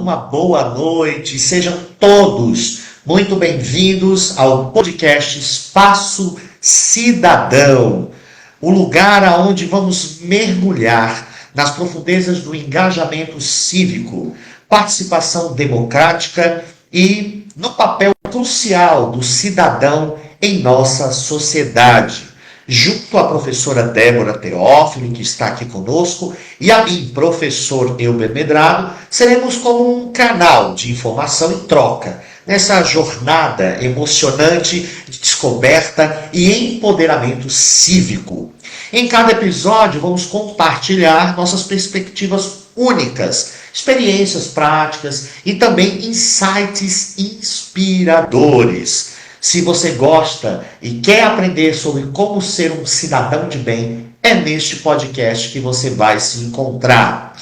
uma boa noite. Sejam todos muito bem-vindos ao podcast Espaço Cidadão, o lugar aonde vamos mergulhar nas profundezas do engajamento cívico, participação democrática e no papel crucial do cidadão em nossa sociedade. Junto à professora Débora Teófilo, que está aqui conosco, e a mim, professor Elber Medrado, seremos como um canal de informação e troca nessa jornada emocionante de descoberta e empoderamento cívico. Em cada episódio, vamos compartilhar nossas perspectivas únicas, experiências práticas e também insights inspiradores. Se você gosta e quer aprender sobre como ser um cidadão de bem, é neste podcast que você vai se encontrar.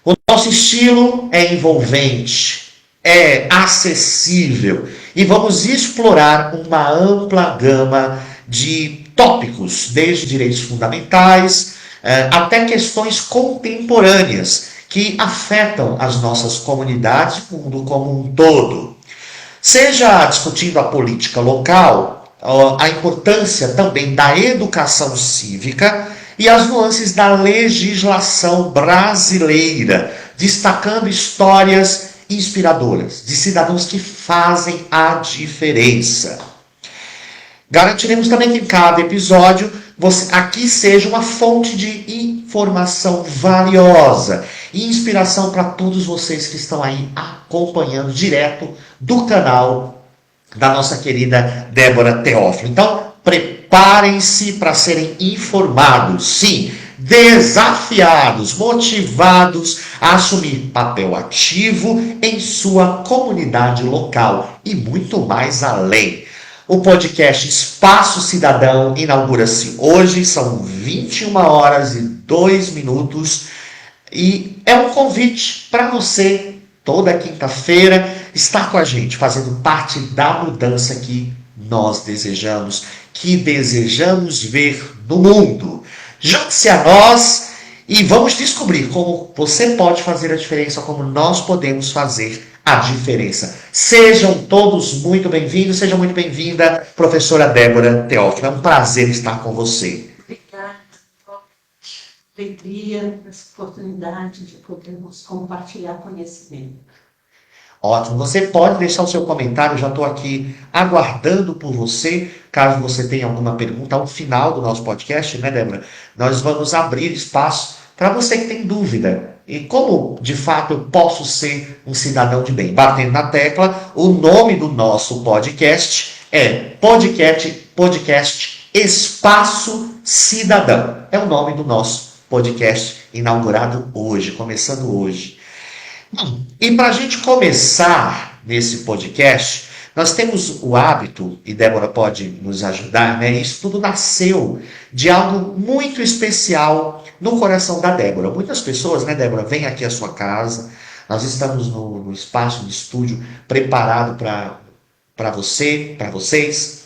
O nosso estilo é envolvente, é acessível e vamos explorar uma ampla gama de tópicos, desde direitos fundamentais até questões contemporâneas que afetam as nossas comunidades e o mundo como um todo. Seja discutindo a política local, a importância também da educação cívica e as nuances da legislação brasileira, destacando histórias inspiradoras de cidadãos que fazem a diferença. Garantiremos também que em cada episódio aqui seja uma fonte de informação valiosa e inspiração para todos vocês que estão aí acompanhando direto do canal da nossa querida Débora Teófilo. Então, preparem-se para serem informados, sim, desafiados, motivados a assumir papel ativo em sua comunidade local e muito mais além. O podcast Espaço Cidadão inaugura-se hoje, são 21h02 e é um convite para você, toda quinta-feira, estar com a gente, fazendo parte da mudança que nós desejamos, que desejamos ver no mundo. Junte-se a nós e vamos descobrir como você pode fazer a diferença, como nós podemos fazer a diferença. Sejam todos muito bem-vindos, seja muito bem-vinda, professora Débora Teófilo. É um prazer estar com você. Obrigada, alegria, essa oportunidade de podermos compartilhar conhecimento. Ótimo, você pode deixar o seu comentário, já estou aqui aguardando por você, caso você tenha alguma pergunta ao final do nosso podcast, né, Débora? Nós vamos abrir espaço para você que tem dúvida. E como, de fato, eu posso ser um cidadão de bem? Batendo na tecla, o nome do nosso podcast é podcast Espaço Cidadão. É o nome do nosso podcast inaugurado hoje, começando hoje. E para a gente começar nesse podcast, nós temos o hábito, e Débora pode nos ajudar, né? Isso tudo nasceu de algo muito especial no coração da Débora. Muitas pessoas, né, Débora, vêm aqui à sua casa, nós estamos no espaço de estúdio preparado para você, para vocês,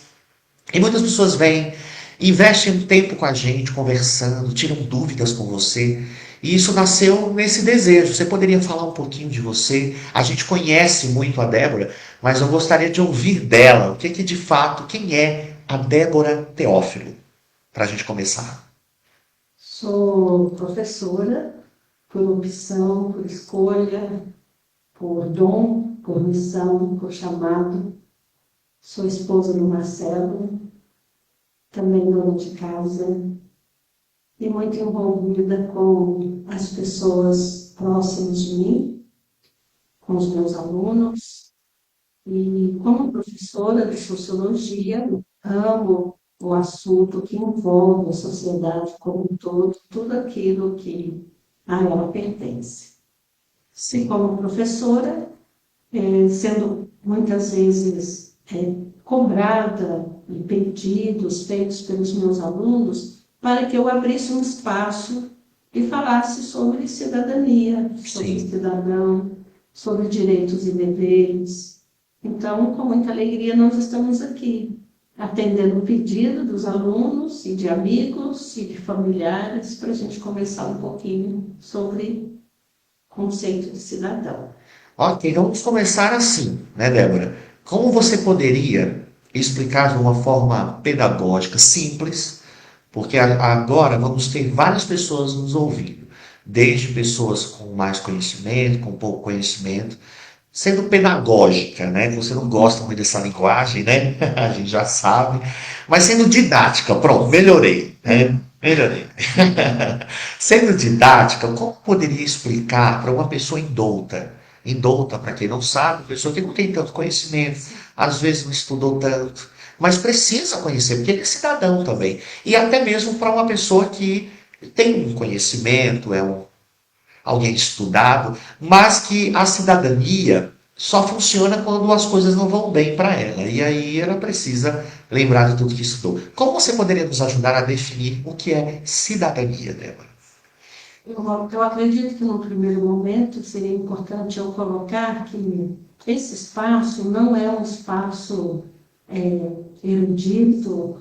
e muitas pessoas vêm, investem um tempo com a gente, conversando, tiram dúvidas com você. E isso nasceu nesse desejo. Você poderia falar um pouquinho de você? A gente conhece muito a Débora, mas eu gostaria de ouvir dela. O que de fato, quem é a Débora Teófilo? Para a gente começar. Sou professora, por opção, por escolha, por dom, por missão, por chamado. Sou esposa do Marcelo, também dona de casa. E muito envolvida com as pessoas próximas de mim, com os meus alunos. E como professora de sociologia, amo o assunto que envolve a sociedade como um todo, tudo aquilo que a ela pertence. E como professora, sendo muitas vezes cobrada e pedidos feitos pelos meus alunos, para que eu abrisse um espaço e falasse sobre cidadania, sobre cidadão, sobre direitos e deveres. Então, com muita alegria, nós estamos aqui, atendendo o pedido dos alunos e de amigos e de familiares, para a gente conversar um pouquinho sobre o conceito de cidadão. Ok, então vamos começar assim, né, Débora? Como você poderia explicar de uma forma pedagógica, simples, porque agora vamos ter várias pessoas nos ouvindo, desde pessoas com mais conhecimento, com pouco conhecimento, sendo pedagógica, né? Você não gosta muito dessa linguagem, né? A gente já sabe, mas sendo didática, pronto, melhorei, né? Melhorei. Sendo didática, como poderia explicar para uma pessoa indouta? Indouta, para quem não sabe, pessoa que não tem tanto conhecimento, às vezes não estudou tanto, mas precisa conhecer, porque ele é cidadão também. E até mesmo para uma pessoa que tem um conhecimento, alguém estudado, mas que a cidadania só funciona quando as coisas não vão bem para ela. E aí ela precisa lembrar de tudo que estudou. Como você poderia nos ajudar a definir o que é cidadania, Débora? Eu acredito que, no primeiro momento, seria importante eu colocar que esse espaço não é um espaço erudito,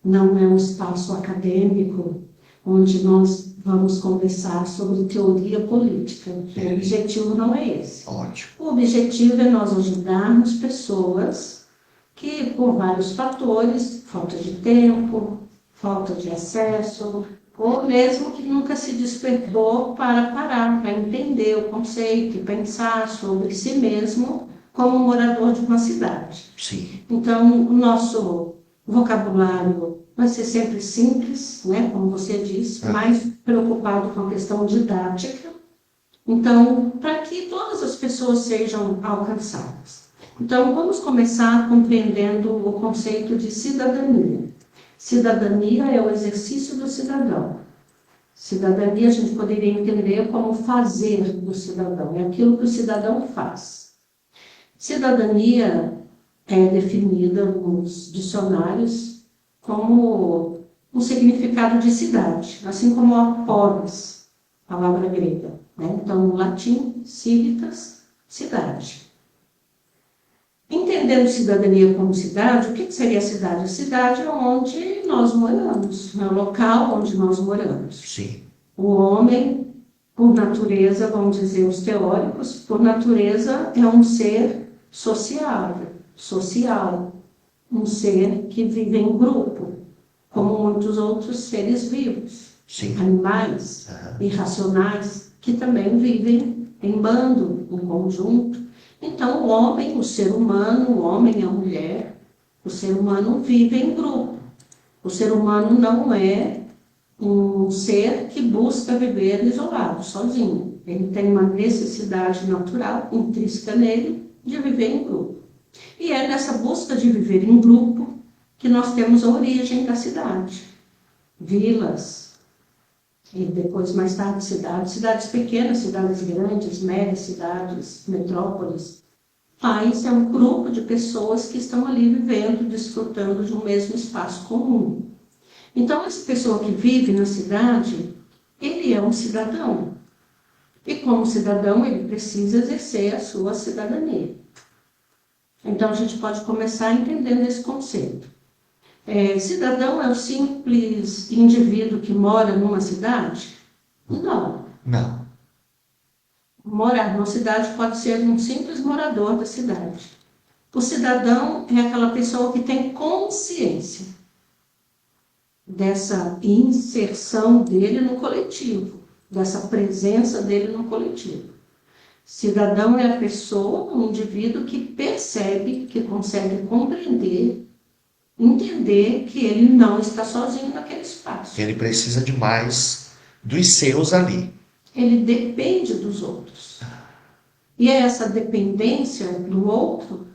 não é um espaço acadêmico, onde nós vamos conversar sobre teoria política. O objetivo não é esse. Ótimo. O objetivo é nós ajudarmos pessoas que, por vários fatores, falta de tempo, falta de acesso, ou mesmo que nunca se despertou para parar, para entender o conceito e pensar sobre si mesmo como morador de uma cidade. Sim. Então, o nosso vocabulário vai ser sempre simples, né, como você disse, mais preocupado com a questão didática. Então, para que todas as pessoas sejam alcançadas. Então, vamos começar compreendendo o conceito de cidadania. Cidadania é o exercício do cidadão. Cidadania a gente poderia entender como fazer do cidadão, é aquilo que o cidadão faz. Cidadania é definida nos dicionários como um significado de cidade, assim como a polis, palavra grega, né? Então, no latim, civitas, cidade. Entendendo cidadania como cidade, o que seria a cidade? A cidade é onde nós moramos, é o local onde nós moramos. Sim. O homem, por natureza, vamos dizer os teóricos, por natureza é um ser sociável, social, um ser que vive em grupo, como muitos outros seres vivos, Sim. animais irracionais, que também vivem em bando, em conjunto. Então, o homem, o ser humano, o homem e a mulher, o ser humano vive em grupo. O ser humano não é um ser que busca viver isolado, sozinho. Ele tem uma necessidade natural, intrínseca nele, de viver em grupo. E é nessa busca de viver em grupo que nós temos a origem da cidade. Vilas, e depois, mais tarde, cidades pequenas, cidades grandes, médias cidades, metrópoles. País é um grupo de pessoas que estão ali vivendo, desfrutando de um mesmo espaço comum. Então, essa pessoa que vive na cidade, ele é um cidadão. E como cidadão, ele precisa exercer a sua cidadania. Então, a gente pode começar entendendo esse conceito. Cidadão é o simples indivíduo que mora numa cidade? Não. Não. Morar numa cidade pode ser um simples morador da cidade. O cidadão é aquela pessoa que tem consciência dessa inserção dele no coletivo, dessa presença dele no coletivo. Cidadão é a pessoa, um indivíduo que percebe, que consegue compreender, entender que ele não está sozinho naquele espaço. Ele precisa de mais dos seus ali. Ele depende dos outros. E é essa dependência do outro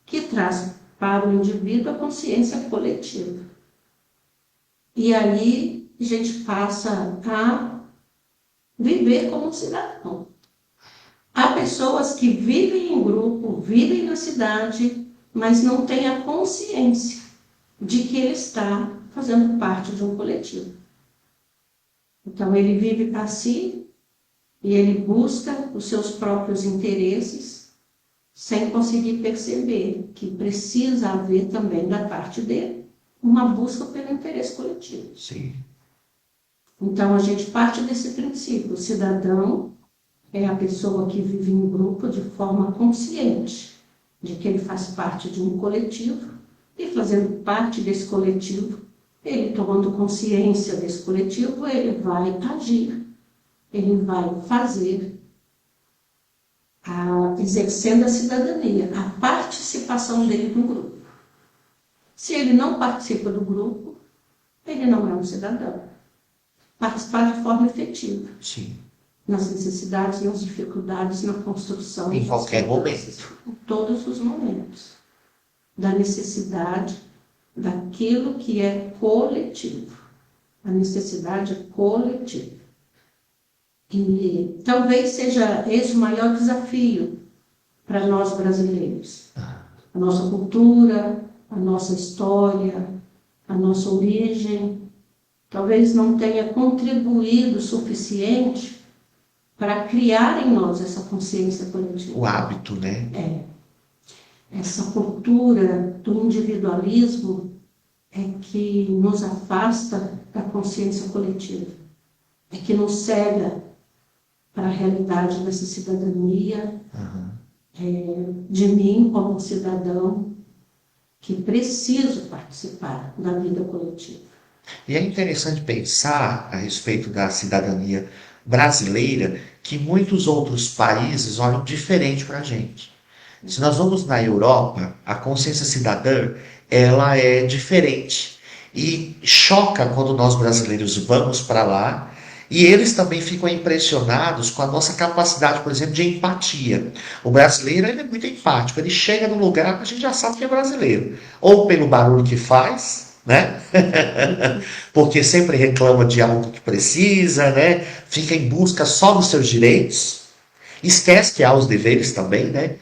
que traz para o indivíduo a consciência coletiva. E aí a gente passa a viver como cidadão. Há pessoas que vivem em grupo, vivem na cidade, mas não têm a consciência de que ele está fazendo parte de um coletivo. Então ele vive para si e ele busca os seus próprios interesses sem conseguir perceber que precisa haver também da parte dele uma busca pelo interesse coletivo. Sim. Então, a gente parte desse princípio. O cidadão é a pessoa que vive em grupo de forma consciente, de que ele faz parte de um coletivo, e fazendo parte desse coletivo, ele tomando consciência desse coletivo, ele vai agir, ele vai fazer, exercendo a cidadania, a participação dele no grupo. Se ele não participa do grupo, ele não é um cidadão. Participar de forma efetiva. Sim. Nas necessidades, nas dificuldades, na construção. Em qualquer momento. Em todos os momentos. Da necessidade, daquilo que é coletivo. A necessidade é coletiva. E talvez seja esse o maior desafio para nós brasileiros. A nossa cultura, a nossa história, a nossa origem, talvez não tenha contribuído o suficiente para criar em nós essa consciência coletiva. O hábito, né? Essa cultura do individualismo é que nos afasta da consciência coletiva, é que nos cega para a realidade dessa cidadania, de mim como cidadão, que preciso participar da vida coletiva. E é interessante pensar a respeito da cidadania brasileira que muitos outros países olham diferente para a gente. Se nós vamos na Europa, a consciência cidadã ela é diferente e choca quando nós brasileiros vamos para lá. E eles também ficam impressionados com a nossa capacidade, por exemplo, de empatia. O brasileiro ele é muito empático, ele chega num lugar que a gente já sabe que é brasileiro. Ou pelo barulho que faz, né? Porque sempre reclama de algo que precisa, né? Fica em busca só dos seus direitos. Esquece que há os deveres também, né?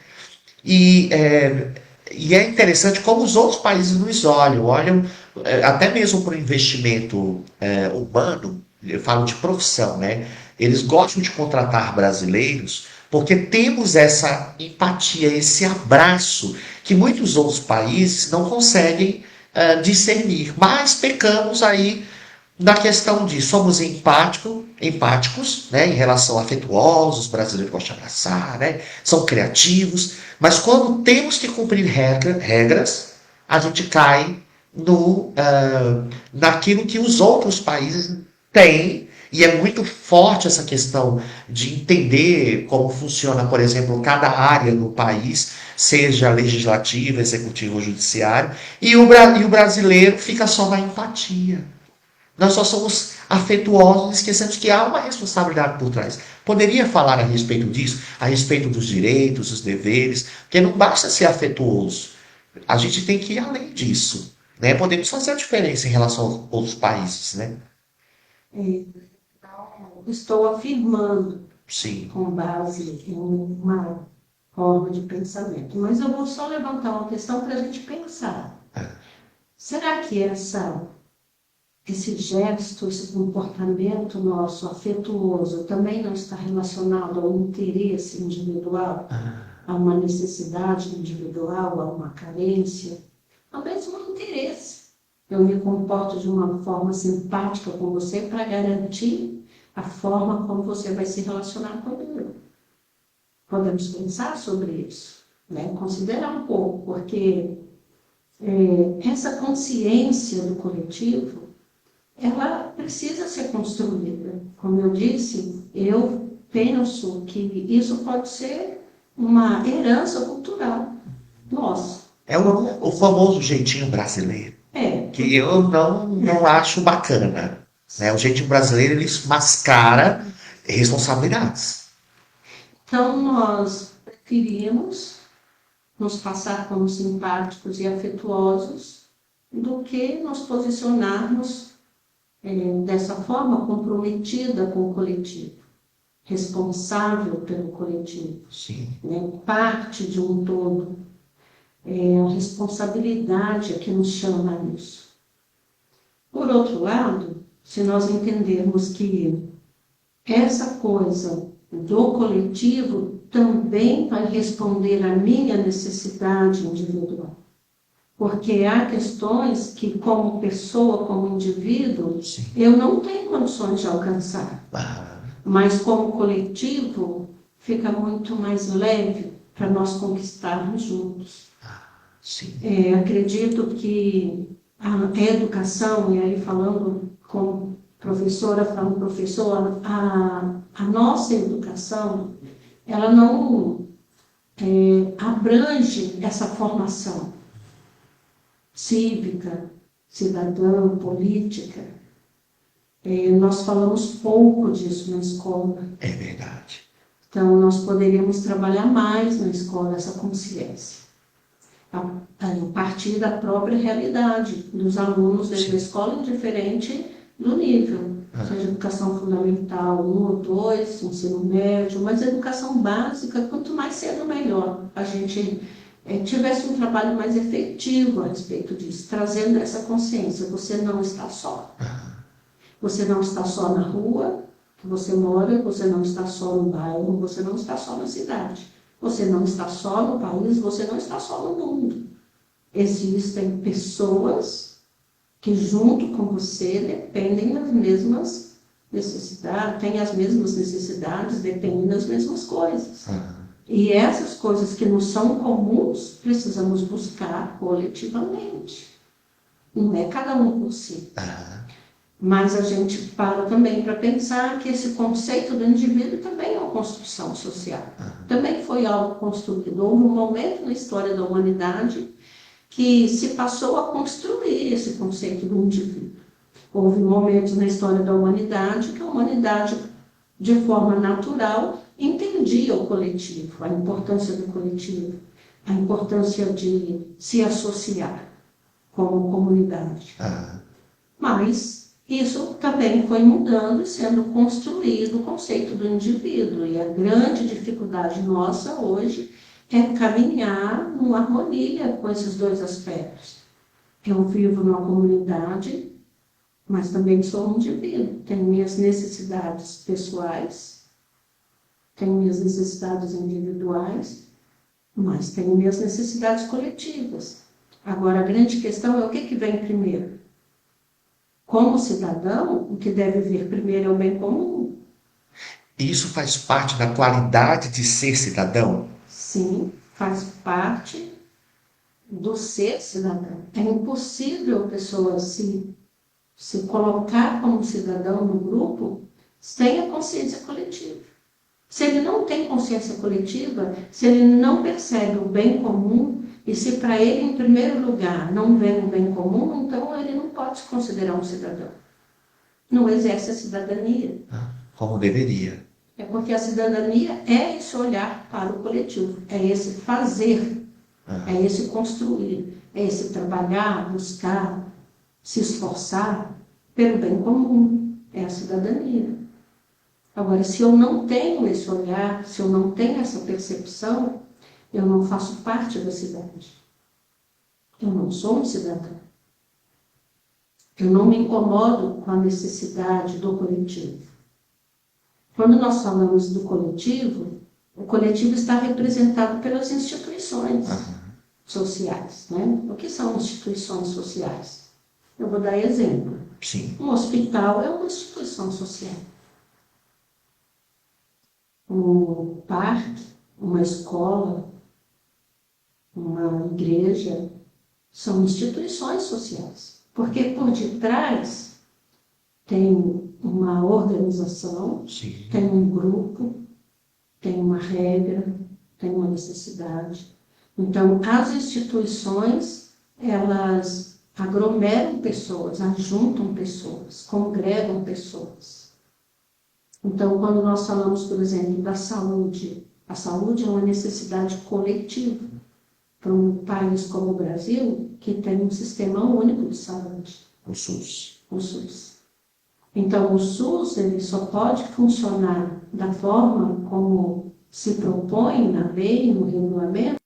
E é interessante como os outros países nos olham até mesmo para o investimento humano. Eu falo de profissão, né? Eles gostam de contratar brasileiros porque temos essa empatia, esse abraço que muitos outros países não conseguem discernir. Mas pecamos aí na questão de somos empáticos, né, em relação a afetuosos, os brasileiros gostam de abraçar, né, são criativos, mas quando temos que cumprir regras, a gente cai naquilo que os outros países têm, e é muito forte essa questão de entender como funciona, por exemplo, cada área do país, seja legislativo, executivo ou judiciário, e o brasileiro fica só na empatia. Nós só somos afetuosos, esquecemos que há uma responsabilidade por trás. Poderia falar a respeito disso, a respeito dos direitos, dos deveres, porque não basta ser afetuoso. A gente tem que ir além disso, né? Podemos fazer a diferença em relação a outros países, né? Estou afirmando, Sim. com base em uma forma de pensamento. Mas eu vou só levantar uma questão para a gente pensar. Será que esse gesto, esse comportamento nosso afetuoso também não está relacionado ao interesse individual, a uma necessidade individual, a uma carência, ao mesmo interesse? Eu me comporto de uma forma simpática com você para garantir a forma como você vai se relacionar comigo. Podemos pensar sobre isso, né? Considerar um pouco, porque essa consciência do coletivo ela precisa ser construída. Como eu disse, eu penso que isso pode ser uma herança cultural nossa. É o famoso jeitinho brasileiro, que eu não acho bacana. Né? O jeitinho brasileiro, ele mascara responsabilidades. Então, nós preferimos nos passar como simpáticos e afetuosos do que nos posicionarmos dessa forma comprometida com o coletivo, responsável pelo coletivo, né? Parte de um todo. A responsabilidade é que nos chama a isso. Por outro lado, se nós entendermos que essa coisa do coletivo também vai responder à minha necessidade individual. Porque há questões que, como pessoa, como indivíduo, eu não tenho condições de alcançar. Mas, como coletivo, fica muito mais leve para nós conquistarmos juntos. Sim. Acredito que a educação, e aí falando como professora, falando professora, a nossa educação, ela não abrange essa formação cívica, cidadã, política. Nós falamos pouco disso na escola. É verdade. Então, nós poderíamos trabalhar mais na escola essa consciência. A partir da própria realidade dos alunos dentro da escola, indiferente do nível. Seja educação fundamental 1 ou 2, ensino médio, mas a educação básica, quanto mais cedo, melhor. A gente tivesse um trabalho mais efetivo a respeito disso, trazendo essa consciência. Você não está só. Você não está só na rua que você mora, você não está só no bairro, você não está só na cidade. Você não está só no país, você não está só no mundo. Existem pessoas que, junto com você, dependem das mesmas necessidades, têm as mesmas necessidades, dependem das mesmas coisas. E essas coisas que nos são comuns, precisamos buscar coletivamente. Não é cada um por si. Mas a gente para também para pensar que esse conceito do indivíduo também é uma construção social. Também foi algo construído. Houve um momento na história da humanidade que se passou a construir esse conceito do indivíduo. Houve momentos na história da humanidade que a humanidade, de forma natural, entendia o coletivo, a importância do coletivo, a importância de se associar como comunidade. Mas isso também foi mudando e sendo construído o conceito do indivíduo. E a grande dificuldade nossa hoje é caminhar numa harmonia com esses dois aspectos. Eu vivo numa comunidade, mas também sou um indivíduo. Tenho minhas necessidades pessoais, tenho minhas necessidades individuais, mas tenho minhas necessidades coletivas. Agora, a grande questão é o que vem primeiro. Como cidadão, o que deve vir primeiro é o bem comum. Isso faz parte da qualidade de ser cidadão? Sim, faz parte do ser cidadão. É impossível a pessoa se colocar como cidadão no grupo sem a consciência coletiva. Se ele não tem consciência coletiva, se ele não percebe o bem comum, e se para ele, em primeiro lugar, não vem o bem comum, então ele não pode se considerar um cidadão. Não exerce a cidadania. Como deveria. É porque a cidadania é esse olhar para o coletivo, é esse fazer, é esse construir, é esse trabalhar, buscar, se esforçar pelo bem comum, é a cidadania. Agora, se eu não tenho esse olhar, se eu não tenho essa percepção, eu não faço parte da cidade. Eu não sou um cidadão. Eu não me incomodo com a necessidade do coletivo. Quando nós falamos do coletivo, o coletivo está representado pelas instituições sociais. Né? O que são instituições sociais? Eu vou dar exemplo. Sim. Um hospital é uma instituição social. Um parque, uma escola, uma igreja, são instituições sociais. Porque por detrás tem uma organização, Sim. tem um grupo, tem uma regra, tem uma necessidade. Então, as instituições, elas aglomeram pessoas, ajuntam pessoas, congregam pessoas. Então, quando nós falamos, por exemplo, da saúde, a saúde é uma necessidade coletiva para um país como o Brasil, que tem um sistema único de saúde. O SUS. O SUS. Então, o SUS ele só pode funcionar da forma como se propõe na lei, no regulamento,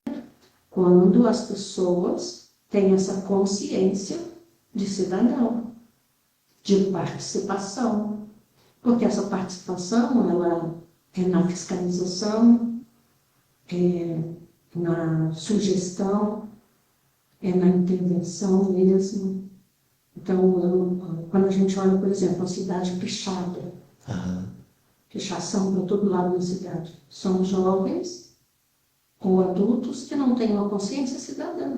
quando as pessoas têm essa consciência de cidadão, de participação. Porque essa participação ela é na fiscalização, é na sugestão, é na intervenção mesmo. Então, quando a gente olha, por exemplo, a cidade pichada, pichação para todo lado na cidade. São jovens ou adultos que não têm uma consciência cidadã.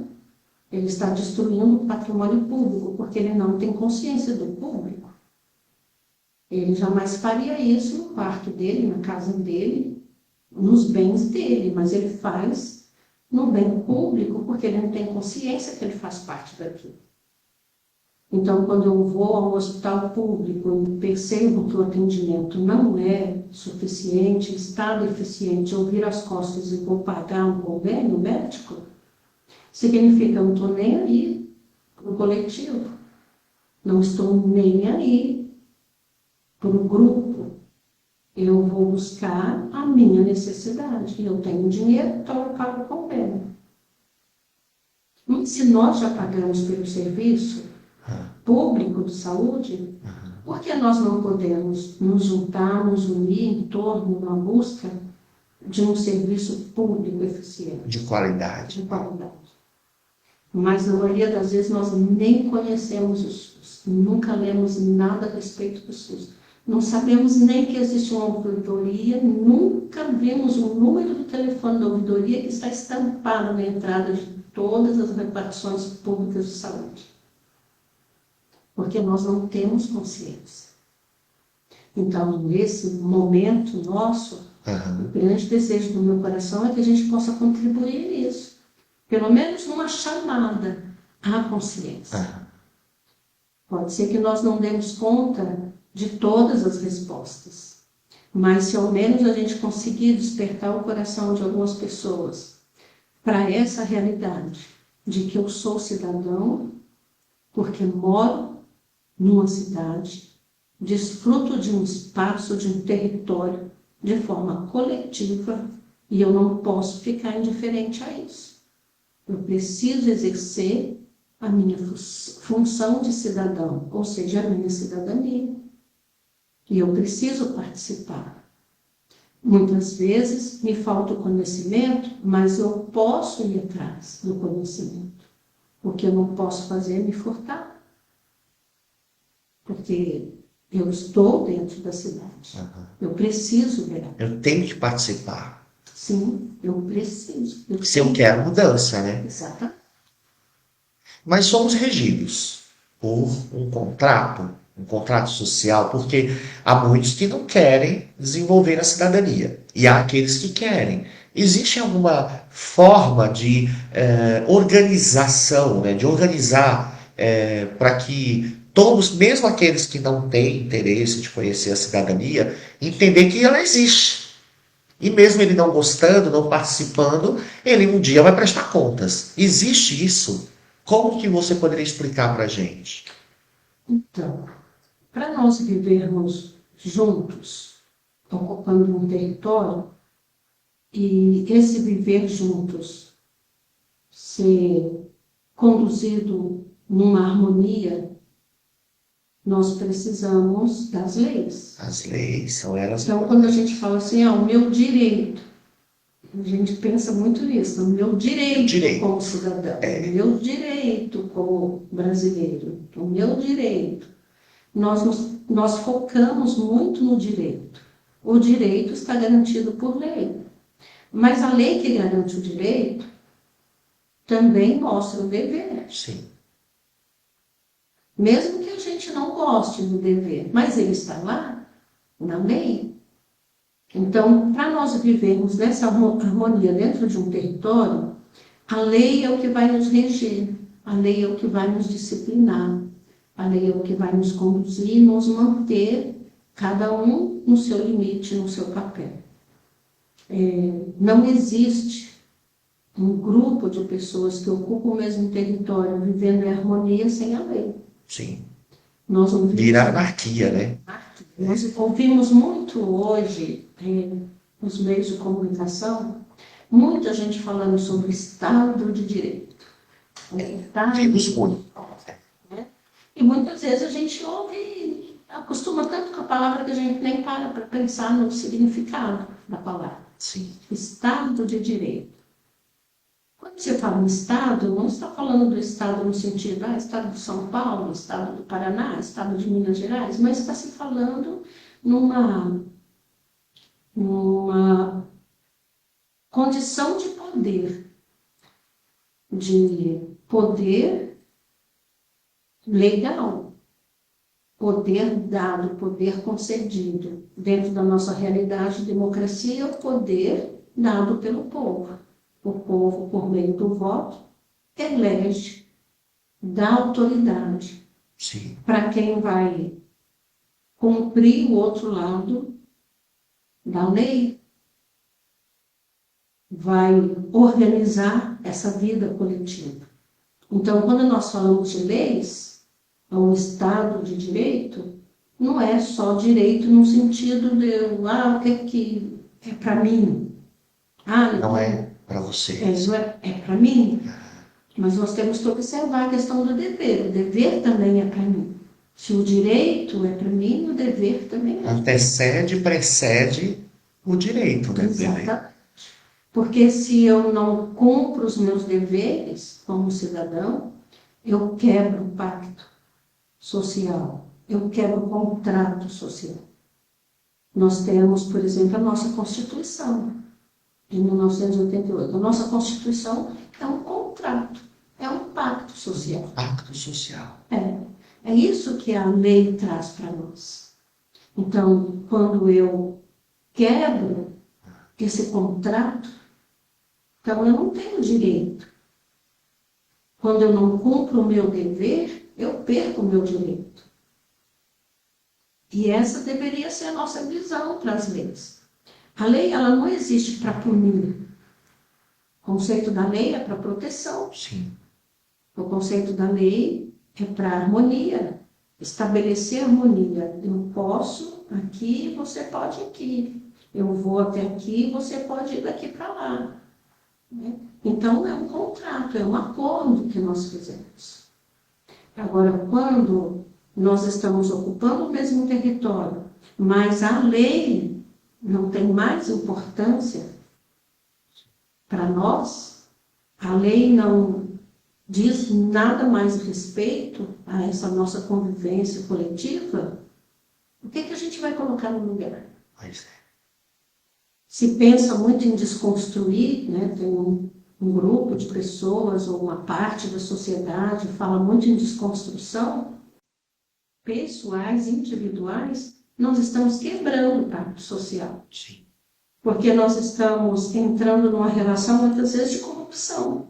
Ele está destruindo o patrimônio público, porque ele não tem consciência do público. Ele jamais faria isso no quarto dele, na casa dele, nos bens dele, mas ele faz no bem público porque ele não tem consciência que ele faz parte daquilo. Então, quando eu vou ao hospital público e percebo que o atendimento não é suficiente, está deficiente, eu viro as costas e vou pagar um convênio médico, significa que eu não estou nem aí para o coletivo, não estou nem aí para o grupo. Eu vou buscar a minha necessidade. Eu tenho dinheiro, então eu pago o convênio. Se nós já pagamos pelo serviço público de saúde, por que nós não podemos nos juntar, nos unir em torno da busca de um serviço público eficiente? De qualidade. De qualidade. Mas na maioria das vezes nós nem conhecemos o SUS, nunca lemos nada a respeito do SUS. Não sabemos nem que existe uma ouvidoria, nunca vimos o número do telefone da ouvidoria que está estampado na entrada de todas as repartições públicas de saúde. Porque nós não temos consciência. Então, nesse momento nosso, o grande desejo do meu coração é que a gente possa contribuir nisso. Pelo menos numa chamada à consciência. Pode ser que nós não demos conta de todas as respostas, mas se ao menos a gente conseguir despertar o coração de algumas pessoas para essa realidade de que eu sou cidadão, porque moro numa cidade, desfruto de um espaço, de um território, de forma coletiva, e eu não posso ficar indiferente a isso. Eu preciso exercer a minha função de cidadão, ou seja, a minha cidadania. E eu preciso participar. Muitas vezes me falta o conhecimento, mas eu posso ir atrás do conhecimento. O que eu não posso fazer é me furtar. Porque eu estou dentro da cidade. Eu preciso ver. Eu tenho que participar. Sim, eu preciso. Se eu quero mudança, né? Exatamente. Mas somos regidos por um contrato social, porque há muitos que não querem desenvolver a cidadania e há aqueles que querem. Existe alguma forma de organização, né, de organizar para que todos, mesmo aqueles que não têm interesse de conhecer a cidadania, entender que ela existe. E mesmo ele não gostando, não participando, ele um dia vai prestar contas. Existe isso? Como que você poderia explicar para a gente? Então, para nós vivermos juntos, ocupando um território, e esse viver juntos ser conduzido numa harmonia, nós precisamos das leis. As leis são elas. Então, quando a gente fala assim, o meu direito, a gente pensa muito nisso, o meu direito como cidadão, o meu direito como brasileiro, o meu direito. Nós focamos muito no direito. O direito está garantido por lei. Mas a lei que garante o direito também mostra o dever. Sim. Mesmo que a gente não goste do dever, mas ele está lá, na lei. Então, para nós vivermos nessa harmonia dentro de um território, a lei é o que vai nos reger, a lei é o que vai nos disciplinar, a lei é o que vai nos conduzir e nos manter, cada um no seu limite, no seu papel. Não existe um grupo de pessoas que ocupam o mesmo território vivendo em harmonia sem a lei. Sim. Nós não vira anarquia, né? Nós ouvimos muito hoje, nos meios de comunicação, muita gente falando sobre o Estado de Direito. Vimos muito. E muitas vezes a gente ouve, acostuma tanto com a palavra que a gente nem para pensar no significado da palavra. Sim. Estado de Direito. Quando você fala em Estado, não está falando do Estado no sentido, Estado de São Paulo, Estado do Paraná, Estado de Minas Gerais, mas está se falando numa numa condição de poder legal, poder dado, poder concedido. Dentro da nossa realidade, democracia é o poder dado pelo povo. O povo, por meio do voto, elege, dá autoridade para quem vai cumprir o outro lado da lei, vai organizar essa vida coletiva. Então, quando nós falamos de leis, um Estado de direito, não é só direito no sentido de, o que é para mim? Não é para você. É para mim. Mas nós temos que observar a questão do dever. O dever também é para mim. Se o direito é para mim, o dever também é. Antecede, precede o direito, né? Exatamente. Porque se eu não cumpro os meus deveres como cidadão, eu quebro o pacto social, eu quebro o contrato social. Nós temos, por exemplo, a nossa Constituição, de 1988. A nossa Constituição é um contrato, é um pacto social. Pacto social. É isso que a lei traz para nós. Então, quando eu quebro esse contrato, então eu não tenho direito. Quando eu não cumpro o meu dever, eu perco o meu direito. E essa deveria ser a nossa visão para as leis. A lei, ela não existe para punir. O conceito da lei é para proteção. Sim. O conceito da lei é para harmonia, estabelecer harmonia. Eu posso aqui, você pode aqui. Eu vou até aqui, você pode ir daqui para lá. Então, é um contrato, é um acordo que nós fizemos. Agora, quando nós estamos ocupando o mesmo território, mas a lei não tem mais importância para nós, a lei não diz nada mais a respeito a essa nossa convivência coletiva, o que a gente vai colocar no lugar? Pois é. Se pensa muito em desconstruir, né? Tem um grupo de pessoas ou uma parte da sociedade fala muito em desconstrução, pessoais, individuais, nós estamos quebrando o pacto social. Sim. Porque nós estamos entrando numa relação, muitas vezes, de corrupção.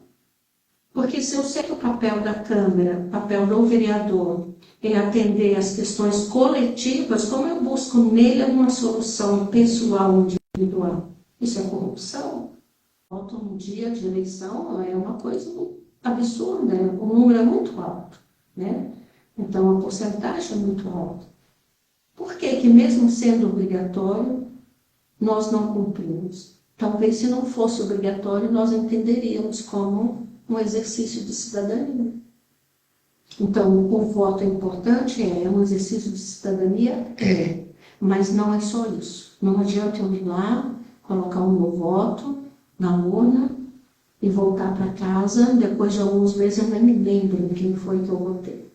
Porque se eu sei que o papel da Câmara, o papel do vereador, é atender às questões coletivas, como eu busco nele uma solução pessoal, individual? Isso é corrupção? Falta um dia de eleição, é uma coisa absurda, o número é muito alto, né? Então, a porcentagem é muito alta. Por que mesmo sendo obrigatório, nós não cumprimos? Talvez, se não fosse obrigatório, nós entenderíamos como um exercício de cidadania. Então, o voto é importante? É um exercício de cidadania? É. Mas não é só isso. Não adianta eu ir lá, colocar o meu voto na urna e voltar para casa, depois de alguns meses eu nem me lembro quem foi que eu votei.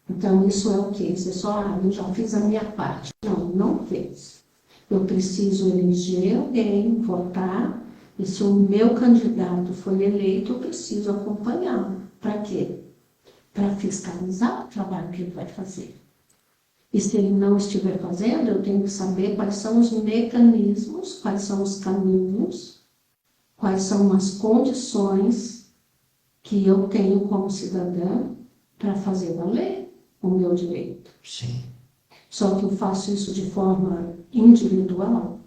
Então, isso é o quê? Isso é só, eu já fiz a minha parte. Não fez. Eu preciso eleger alguém, votar, e se o meu candidato for eleito, eu preciso acompanhá-lo. Para quê? Para fiscalizar o trabalho que ele vai fazer. E se ele não estiver fazendo, eu tenho que saber quais são os mecanismos, quais são os caminhos, quais são as condições que eu tenho como cidadã para fazer valer o meu direito. Sim. Só que eu faço isso de forma individual?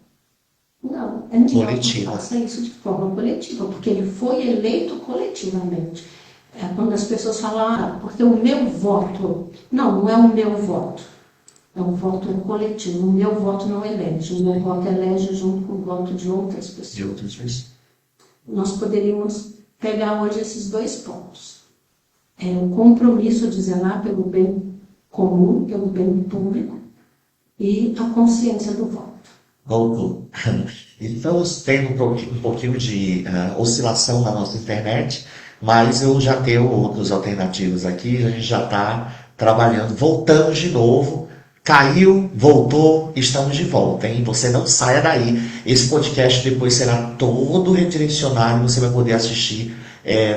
Não, é melhor que eu faça isso de forma coletiva, porque ele foi eleito coletivamente. Quando as pessoas falam, porque o meu voto... Não é o meu voto. É um voto coletivo. O meu voto não elege. O meu voto elege junto com o voto de outras pessoas. De outras pessoas. Nós poderíamos pegar hoje esses dois pontos. O compromisso de zelar pelo bem comum, pelo bem público, e a consciência do voto. Voltou. Estamos tendo um pouquinho de oscilação na nossa internet, mas eu já tenho outras alternativas aqui, a gente já está trabalhando. Voltamos de novo, Caiu, voltou, estamos de volta, hein? Você não saia daí. Esse podcast depois será todo redirecionado e você vai poder assistir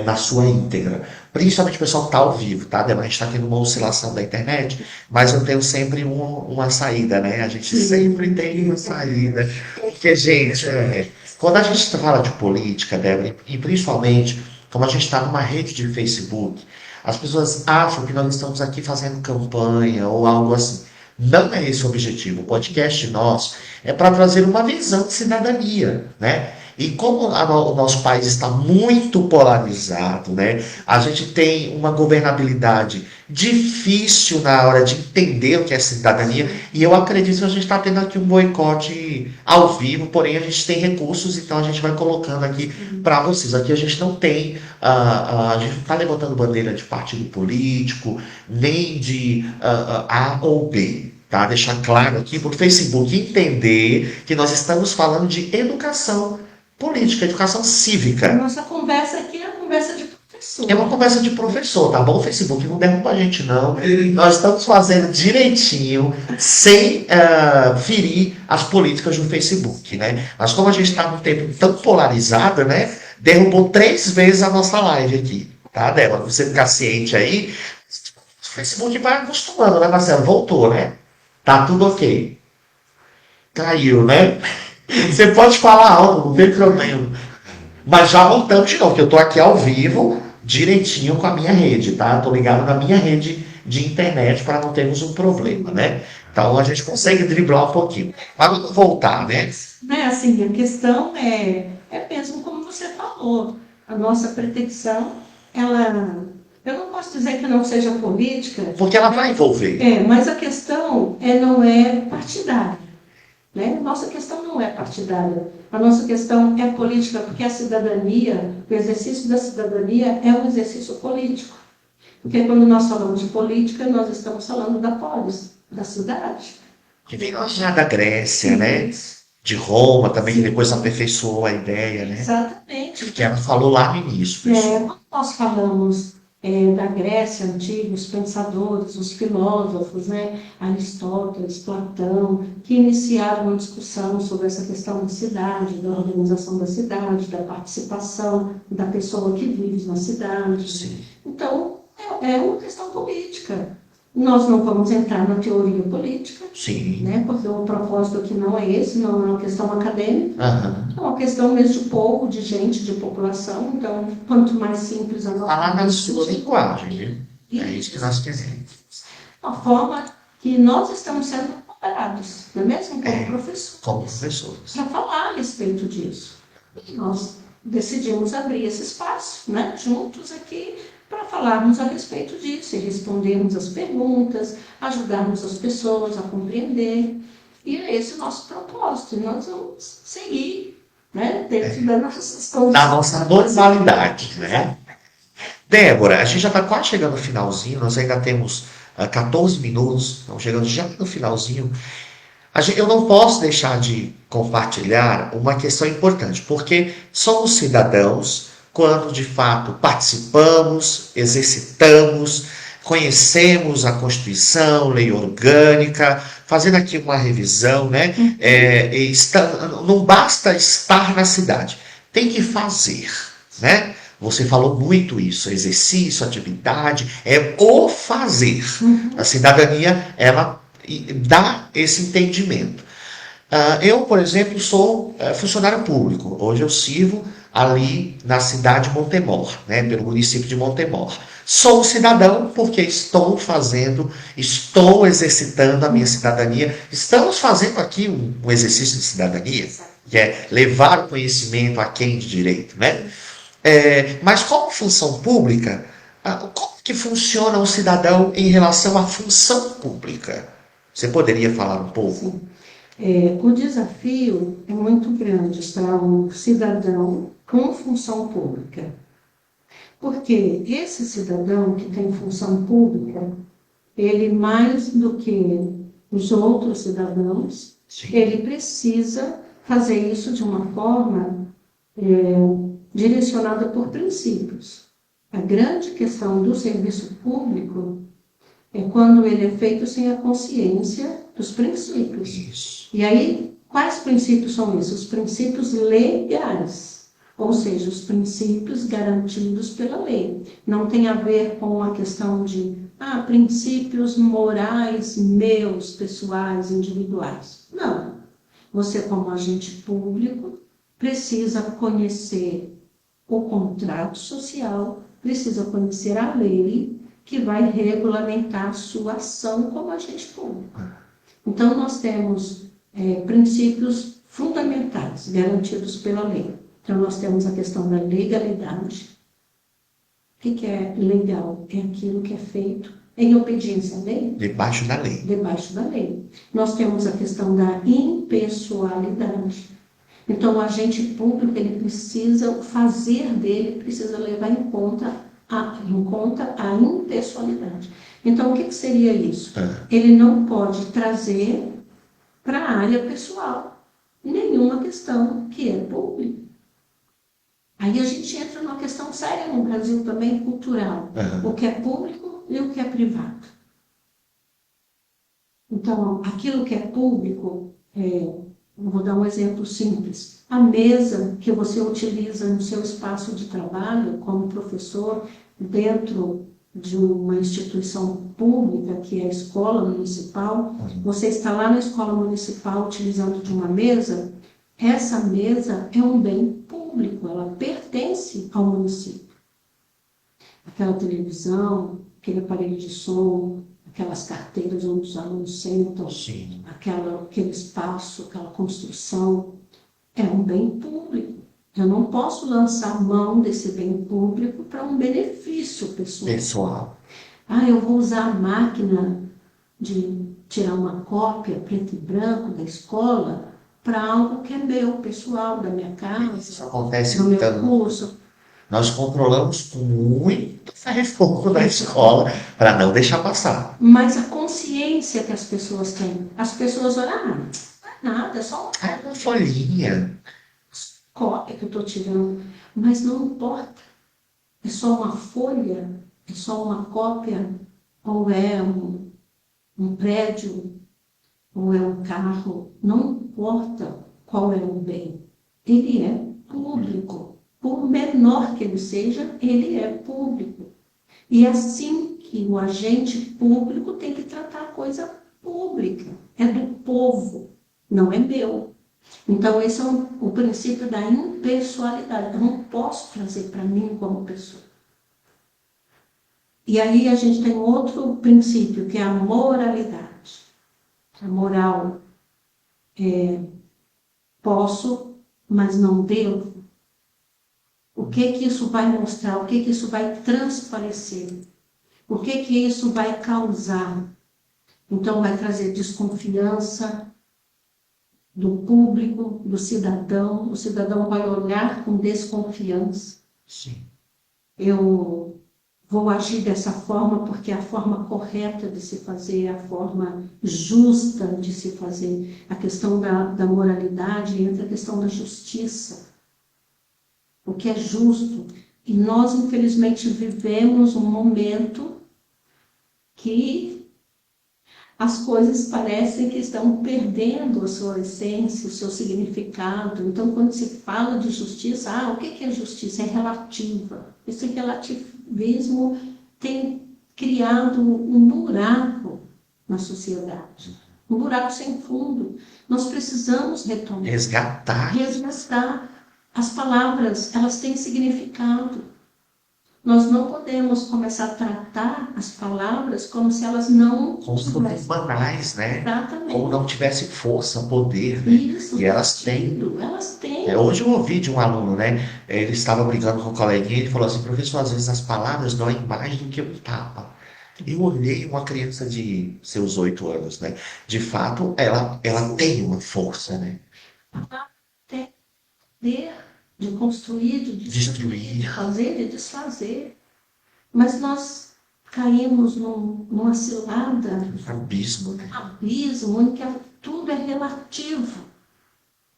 na sua íntegra. Principalmente o pessoal que está ao vivo, tá? A gente está tendo uma oscilação da internet, mas eu tenho sempre uma saída, né? A gente sempre tem uma saída. Porque, gente, quando a gente fala de política, Débora, e principalmente como a gente está numa rede de Facebook, as pessoas acham que nós estamos aqui fazendo campanha ou algo assim. Não é esse o objetivo. O podcast nosso é para trazer uma visão de cidadania, né? E como o nosso país está muito polarizado, né? A gente tem uma governabilidade difícil na hora de entender o que é cidadania. E eu acredito que a gente está tendo aqui um boicote ao vivo, porém a gente tem recursos, então a gente vai colocando aqui para vocês. Aqui a gente não tem, a gente não está levantando bandeira de partido político, nem de A ou B. Tá? Deixar claro aqui para o Facebook entender que nós estamos falando de educação política, educação A cívica. nossa conversa aqui é uma conversa de professor. É uma conversa de professor, tá bom? O Facebook não derruba a gente, não. Nós estamos fazendo direitinho, sem ferir as políticas do Facebook, né? Mas como a gente está num tempo tão polarizado, né? Derrubou 3 vezes a nossa live aqui, tá, Débora? Você ficar ciente aí. O Facebook vai acostumando, né, Marcelo? Voltou, né? Tá tudo ok. Caiu, né? Você pode falar alto, não tem problema. Mas já voltamos de novo, que eu tô aqui ao vivo, direitinho com a minha rede, tá? Tô ligado na minha rede de internet para não termos um problema, né? Então a gente consegue driblar um pouquinho. Mas vamos voltar, né? Né, assim, a questão é mesmo como você falou. A nossa pretensão, eu não posso dizer que não seja política, Porque ela vai envolver. mas a questão não é partidária. Né? Nossa questão não é partidária. A nossa questão é política, porque a cidadania, o exercício da cidadania é um exercício político. Porque quando nós falamos de política, nós estamos falando da polis, da cidade. Que vem já da Grécia, né? De Roma também, que depois aperfeiçoou a ideia, né? Exatamente. Que ela falou lá no início. Quando nós falamos da Grécia antiga, os pensadores, os filósofos, né, Aristóteles, Platão, que iniciaram uma discussão sobre essa questão da cidade, da organização da cidade, da participação da pessoa que vive na cidade. Sim. Então, é uma questão política. Nós não vamos entrar na teoria política, Sim. né, porque o propósito aqui não é esse, não é uma questão acadêmica. Aham. É uma questão mesmo de povo, de gente, de população. Então, quanto mais simples a nossa... Falar na sua linguagem, viu? É isso que nós queremos. Uma forma que nós estamos sendo cobrados, não é mesmo? Como professores. Como professores. Para falar a respeito disso. E nós decidimos abrir esse espaço, né, juntos aqui, para falarmos a respeito disso e respondermos as perguntas, ajudarmos as pessoas a compreender. E é esse o nosso propósito. E nós vamos seguir, né, dentro das nossas condições. Da nossa normalidade, né? Débora, a gente já está quase chegando no finalzinho, nós ainda temos 14 minutos, estamos chegando já no finalzinho. Eu não posso deixar de compartilhar uma questão importante, porque somos cidadãos quando de fato participamos, exercitamos, conhecemos a Constituição, lei orgânica, fazendo aqui uma revisão, né? Não basta estar na cidade, tem que fazer, né? Você falou muito isso, exercício, atividade, é o fazer. A cidadania, ela dá esse entendimento. Eu, por exemplo, sou funcionário público. Hoje eu sirvo ali na cidade de Montemor, né, pelo município de Montemor. Sou cidadão porque estou exercitando a minha cidadania. Estamos fazendo aqui um exercício de cidadania, que é levar o conhecimento a quem de direito, né? Mas como função pública, como que funciona um cidadão em relação à função pública? Você poderia falar um pouco? O desafio é muito grande para um cidadão com função pública. Porque esse cidadão que tem função pública, ele mais do que os outros cidadãos, Sim. ele precisa fazer isso de uma forma direcionada por princípios. A grande questão do serviço público É quando ele é feito sem a consciência dos princípios. Isso. E aí, quais princípios são esses? Os princípios legais, ou seja, os princípios garantidos pela lei. Não tem a ver com a questão de princípios morais meus, pessoais, individuais. Não. Você, como agente público, precisa conhecer o contrato social, precisa conhecer a lei que vai regulamentar a sua ação como agente público. Então, nós temos princípios fundamentais, garantidos pela lei. Então, nós temos a questão da legalidade. O que é legal? É aquilo que é feito em obediência à lei. Debaixo da lei. Debaixo da lei. Nós temos a questão da impessoalidade. Então, o agente público, ele precisa, o fazer dele precisa levar em conta a impessoalidade. Então, o que seria isso? Ele não pode trazer para a área pessoal nenhuma questão que é pública. Aí a gente entra numa questão séria no Brasil também, cultural. O que é público e o que é privado. Então, aquilo que é público, vou dar um exemplo simples. A mesa que você utiliza no seu espaço de trabalho, como professor, dentro de uma instituição pública, que é a escola municipal, você está lá na escola municipal utilizando de uma mesa, essa mesa é um bem público, ela pertence ao município. Aquela televisão, aquele aparelho de som, aquelas carteiras onde os alunos sentam, aquele espaço, aquela construção, é um bem público. Eu não posso lançar mão desse bem público para um benefício pessoal. Eu vou usar a máquina de tirar uma cópia preto e branco da escola para algo que é meu, pessoal, da minha casa, isso acontece do meu curso. Nós controlamos com muito ferro da escola para não deixar passar. Mas a consciência que as pessoas têm, as pessoas olham, não é nada, é só uma folhinha. Cópia que eu estou tirando, mas não importa. É só uma folha, é só uma cópia, ou é um prédio, ou é um carro, não importa qual é o bem. Ele é público. Por menor que ele seja, ele é público. E é assim que o agente público tem que tratar a coisa pública. É do povo, não é meu. Então, esse é o princípio da impessoalidade. Eu não posso trazer para mim como pessoa. E aí a gente tem outro princípio, que é a moralidade. A moral posso, mas não devo. O que isso vai mostrar? O que isso vai transparecer? O que isso vai causar? Então, vai trazer desconfiança do público, do cidadão. O cidadão vai olhar com desconfiança. Sim. Eu vou agir dessa forma porque é a forma correta de se fazer, é a forma justa de se fazer. A questão da moralidade entra a questão da justiça. O que é justo. E nós, infelizmente, vivemos um momento que as coisas parecem que estão perdendo a sua essência, o seu significado. Então, quando se fala de justiça, o que é justiça? É relativa. Esse relativismo tem criado um buraco na sociedade. Um buraco sem fundo. Nós precisamos retomar. Resgatar. As palavras, elas têm significado. Nós não podemos começar a tratar as palavras como se elas não... Como se fossem banais, né? Exatamente. Como não tivesse força, poder, né? Isso. E elas têm. Elas têm. Hoje eu ouvi de um aluno, né? Ele estava brincando com um coleguinha e ele falou assim, professor, às vezes as palavras dão mais do que um tapa. Eu olhei uma criança de seus 8 anos, né? De fato, ela tem uma força, né? Tem poder de construir, de Destruir. de fazer, de desfazer. Mas nós caímos numa cilada, Abismo, né? abismo, em que tudo é relativo.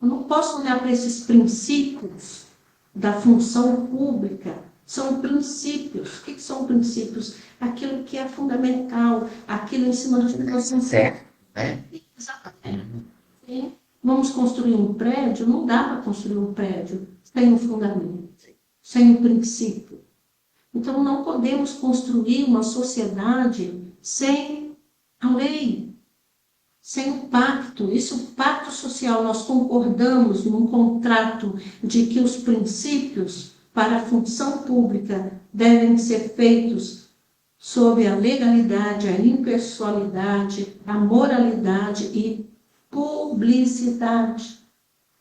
Eu não posso olhar para esses princípios da função pública São princípios. O que são princípios? Aquilo que é fundamental, aquilo em cima do que nós Certo, né? Exatamente. Sim. Vamos construir um prédio, não dá para construir um prédio sem um fundamento, sem um princípio. Então, não podemos construir uma sociedade sem a lei, sem o pacto. Isso, o pacto social, nós concordamos num contrato de que os princípios para a função pública devem ser feitos sob a legalidade, a impessoalidade, a moralidade e publicidade.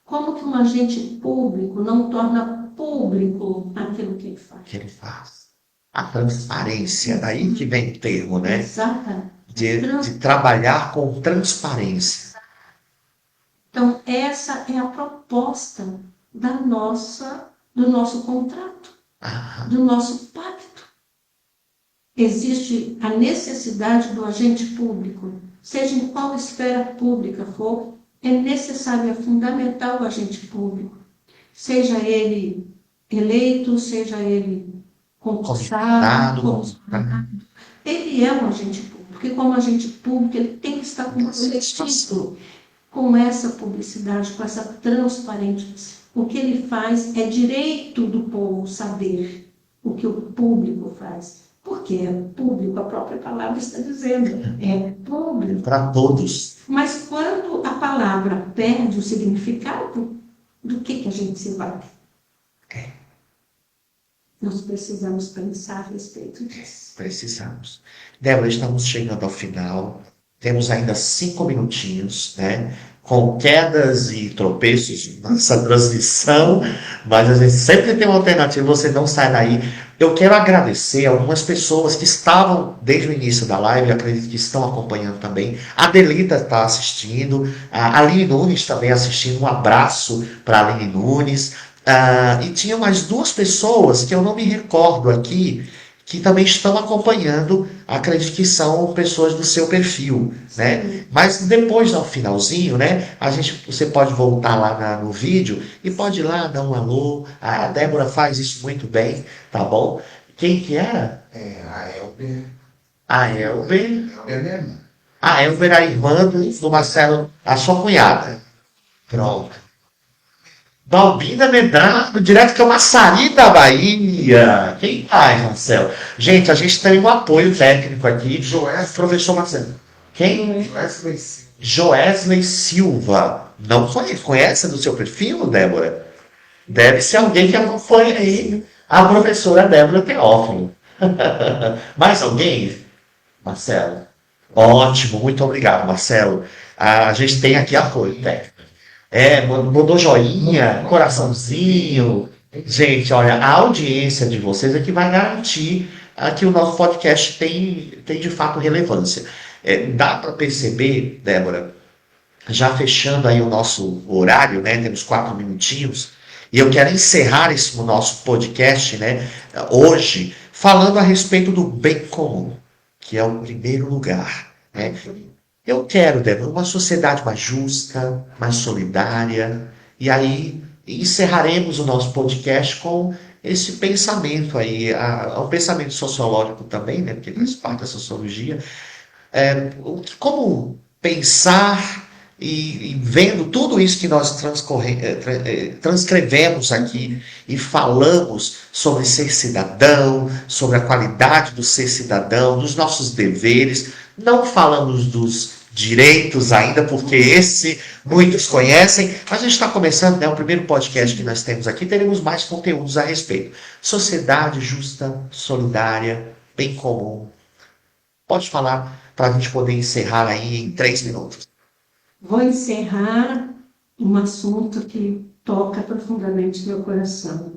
Como que um agente público não torna público aquilo que ele faz? Que ele faz. A transparência, daí que vem o termo, né? Exatamente. De trabalhar com transparência. Então, essa é a proposta do nosso contrato, do nosso pacto. Existe a necessidade do agente público, seja em qual esfera pública for, é necessário, é fundamental o agente público. Seja ele eleito, seja ele concursado, ele é um agente público, porque como agente público ele tem que estar comprometido com essa publicidade, com essa transparência. O que ele faz é direito do povo saber o que o público faz. Porque é público, a própria palavra está dizendo, é público. Para todos. Mas quando a palavra perde o significado, do que a gente se vale? Nós precisamos pensar a respeito disso. Precisamos. Débora, estamos chegando ao final. Temos ainda 5 minutinhos, né? Com quedas e tropeços nessa transmissão, mas a gente sempre tem uma alternativa, você não sai daí. Eu quero agradecer a algumas pessoas que estavam desde o início da live, acredito que estão acompanhando também. A Delita está assistindo, a Aline Nunes também assistindo. Um abraço para a Aline Nunes. E tinha mais 2 pessoas que eu não me recordo aqui, que também estão acompanhando, acredito que são pessoas do seu perfil, né? Mas depois, ao finalzinho, né, você pode voltar lá no vídeo e pode ir lá dar um alô. A Débora faz isso muito bem, tá bom? Quem que era? A Elber. A Elber. Elber, A Elber, a irmã do Marcelo, a sua cunhada. Pronto. Balbina Medrado, direto que é uma Massari da Bahia. Quem mais, Marcelo? Gente, a gente tem um apoio técnico aqui. Professor Marcelo. Quem? Joesley Silva. Não conhece do seu perfil, Débora? Deve ser alguém que acompanha aí a professora Débora Teófilo. Mais alguém, Marcelo? Ótimo, muito obrigado, Marcelo. A gente tem aqui apoio técnico. Mandou joinha, coraçãozinho. Gente, olha, a audiência de vocês é que vai garantir que o nosso podcast tem de fato relevância. Dá para perceber, Débora, já fechando aí o nosso horário, né? Temos 4 minutinhos. E eu quero encerrar o nosso podcast, né, hoje, falando a respeito do bem comum, que é o primeiro lugar, né? Eu quero, Débora, uma sociedade mais justa, mais solidária. E aí encerraremos o nosso podcast com esse pensamento aí, um pensamento sociológico também, né, porque faz parte da sociologia. Como pensar e vendo tudo isso que nós transcrevemos aqui e falamos sobre ser cidadão, sobre a qualidade do ser cidadão, dos nossos deveres. Não falamos dos direitos ainda, porque esse muitos conhecem, mas a gente está começando, né? O primeiro podcast que nós temos aqui, teremos mais conteúdos a respeito. Sociedade justa, solidária, bem comum. Pode falar para a gente poder encerrar aí em 3 minutos. Vou encerrar um assunto que toca profundamente meu coração.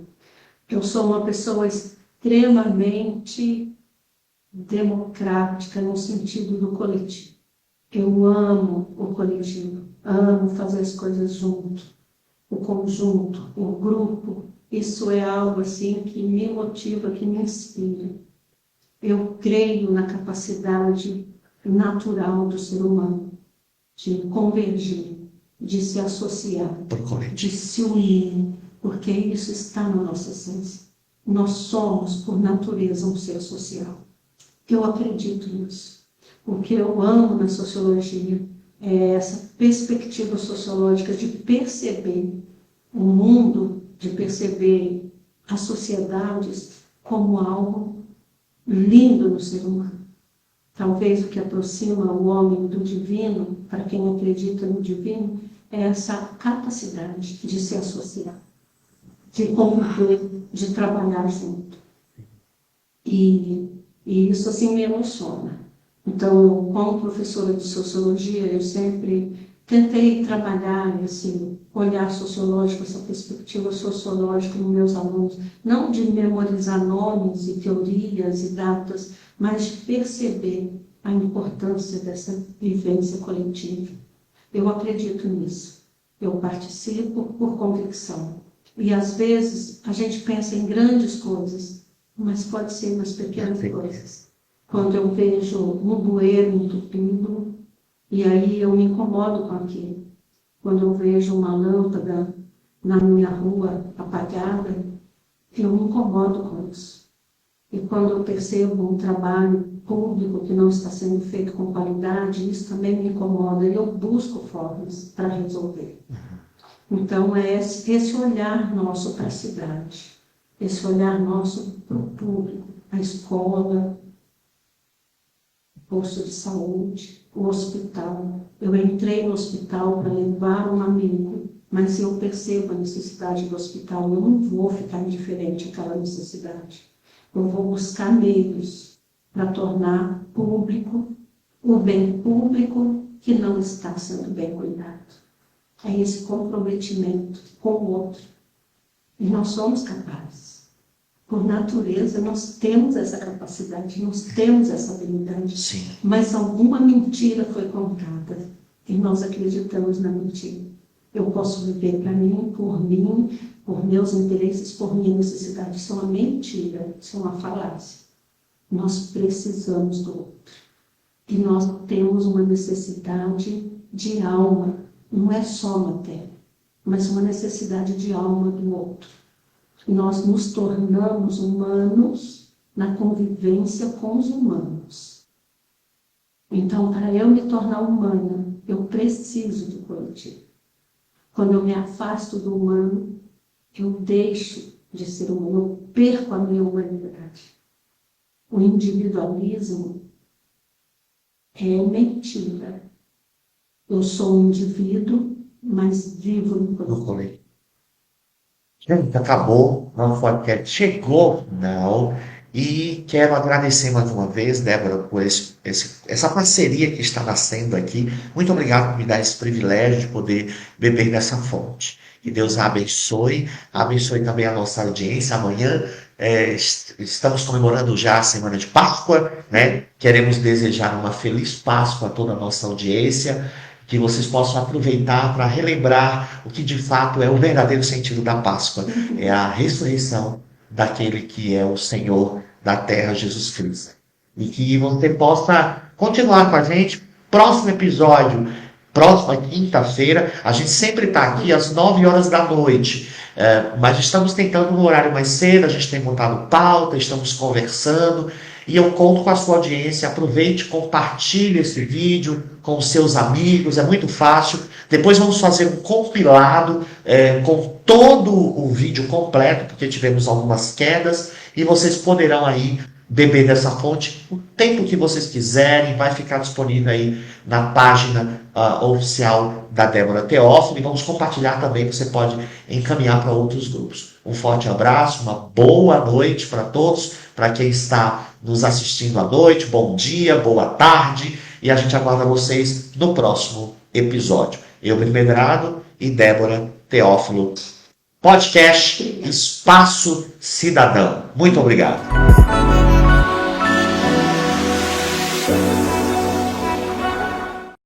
Eu sou uma pessoa extremamente democrática no sentido do coletivo. Eu amo o coletivo, amo fazer as coisas junto, o conjunto, o grupo. Isso é algo assim que me motiva, que me inspira. Eu creio na capacidade natural do ser humano de convergir, de se associar, de se unir, porque isso está na nossa essência. Nós somos, por natureza, um ser social. Eu acredito nisso. O que eu amo na sociologia é essa perspectiva sociológica de perceber o mundo, de perceber as sociedades como algo lindo no ser humano. Talvez o que aproxima o homem do divino, para quem acredita no divino, é essa capacidade de se associar, de conviver, de trabalhar junto. E isso assim me emociona. Então, como professora de sociologia, eu sempre tentei trabalhar esse olhar sociológico, essa perspectiva sociológica nos meus alunos, não de memorizar nomes e teorias e datas, mas de perceber a importância dessa vivência coletiva. Eu acredito nisso. Eu participo por convicção. E às vezes a gente pensa em grandes coisas, mas pode ser nas pequenas coisas. Quando eu vejo um bueiro entupido, e aí eu me incomodo com aquilo. Quando eu vejo uma lâmpada na minha rua apagada, eu me incomodo com isso. E quando eu percebo um trabalho público que não está sendo feito com qualidade, isso também me incomoda. E eu busco formas para resolver. Então, é esse olhar nosso para a cidade, esse olhar nosso para o público, a escola, o posto de saúde, o hospital. Eu entrei no hospital para levar um amigo, mas se eu percebo a necessidade do hospital, eu não vou ficar indiferente àquela necessidade. Eu vou buscar meios para tornar público o bem público que não está sendo bem cuidado. É esse comprometimento com o outro. E nós somos capazes. Por natureza, nós temos essa capacidade, nós temos essa habilidade. Sim. Mas alguma mentira foi contada e nós acreditamos na mentira. Eu posso viver para mim, por meus interesses, por minha necessidade. Isso é uma mentira, isso é uma falácia. Nós precisamos do outro. E nós temos uma necessidade de alma. Não é só matéria, mas uma necessidade de alma do outro. Nós nos tornamos humanos na convivência com os humanos. Então, para eu me tornar humana, eu preciso do coletivo. Quando eu me afasto do humano, eu deixo de ser humano, eu perco a minha humanidade. O individualismo é mentira. Eu sou um indivíduo, mas vivo no coletivo. Gente, acabou, não foi porque chegou, não. E quero agradecer mais uma vez, Débora, por essa parceria que está nascendo aqui. Muito obrigado por me dar esse privilégio de poder beber dessa fonte. Que Deus a abençoe também a nossa audiência. Amanhã estamos comemorando já a semana de Páscoa, né? Queremos desejar uma feliz Páscoa a toda a nossa audiência. Que vocês possam aproveitar para relembrar o que de fato é o verdadeiro sentido da Páscoa. É a ressurreição daquele que é o Senhor da terra, Jesus Cristo. E que você possa continuar com a gente. Próximo episódio, próxima quinta-feira, a gente sempre está aqui às 9 horas da noite. Mas estamos tentando no horário mais cedo, a gente tem montado pauta, estamos conversando. E eu conto com a sua audiência. Aproveite, compartilhe esse vídeo com os seus amigos, é muito fácil. Depois vamos fazer um compilado com todo o vídeo completo, porque tivemos algumas quedas, e vocês poderão aí beber dessa fonte o tempo que vocês quiserem. Vai ficar disponível aí na página oficial da Débora Teófilo, e vamos compartilhar também, você pode encaminhar para outros grupos. Um forte abraço, uma boa noite para todos, para quem está nos assistindo à noite, bom dia, boa tarde, e a gente aguarda vocês no próximo episódio. Eu, Medrado, e Débora Teófilo. Podcast Espaço Cidadão. Muito obrigado.